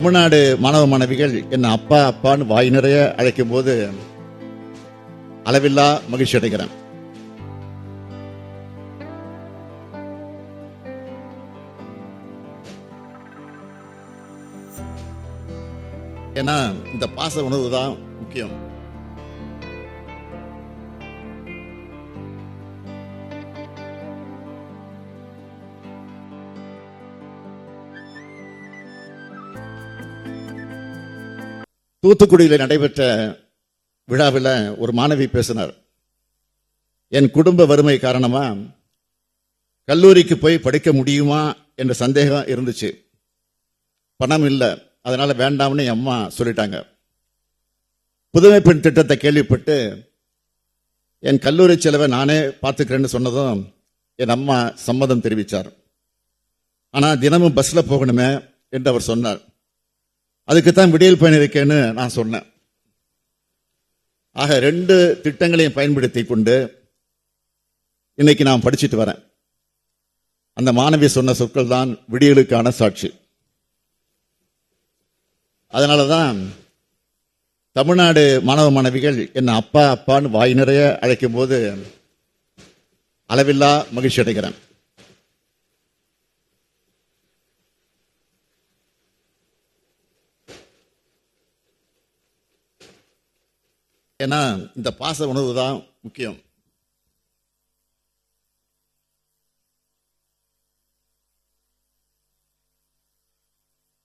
தமிழ்நாடு மாணவ மாணவிகள் என்ன அப்பா அப்பான்னு வாய் நிறைய அழைக்கும் போது அளவில்லா மகிழ்ச்சி அடைகிறேன். ஏன்னா இந்த பாச உணர்வு தான் முக்கியம். தூத்துக்குடியில் நடைபெற்ற விழாவில் ஒரு மாணவி பேசினார். என் குடும்ப வறுமை காரணமா கல்லூரிக்கு போய் படிக்க முடியுமா என்ற சந்தேகம் இருந்துச்சு. பணம் இல்லை, அதனால வேண்டாம்னு என் அம்மா சொல்லிட்டாங்க. புதுமை பெண் திட்டத்தை கேள்விப்பட்டு என் கல்லூரி செலவை நானே பார்த்துக்கிறேன்னு சொன்னதும் என் அம்மா சம்மதம் தெரிவித்தார். ஆனால் தினமும் பஸ்ல போகணுமே என்று அவர் சொன்னார். அதுக்குத்தான் விடியல் பயன் இருக்கேன்னு நான் சொன்னேன். ஆக 2 திட்டங்களையும் பயன்படுத்தி கொண்டு இன்னைக்கு நான் படிச்சுட்டு வரேன். அந்த மாணவி சொன்ன சொற்கள் தான் விடியலுக்கான சாட்சி. அதனாலதான் தமிழ்நாடு மாணவ மாணவிகள் என்ன அப்பா அப்பான்னு வாய் நிறைய அழைக்கும் போது அளவில்லா மகிழ்ச்சி அடைகிறேன். ஏன்னா இந்த பாச உணர்வு தான் முக்கியம்.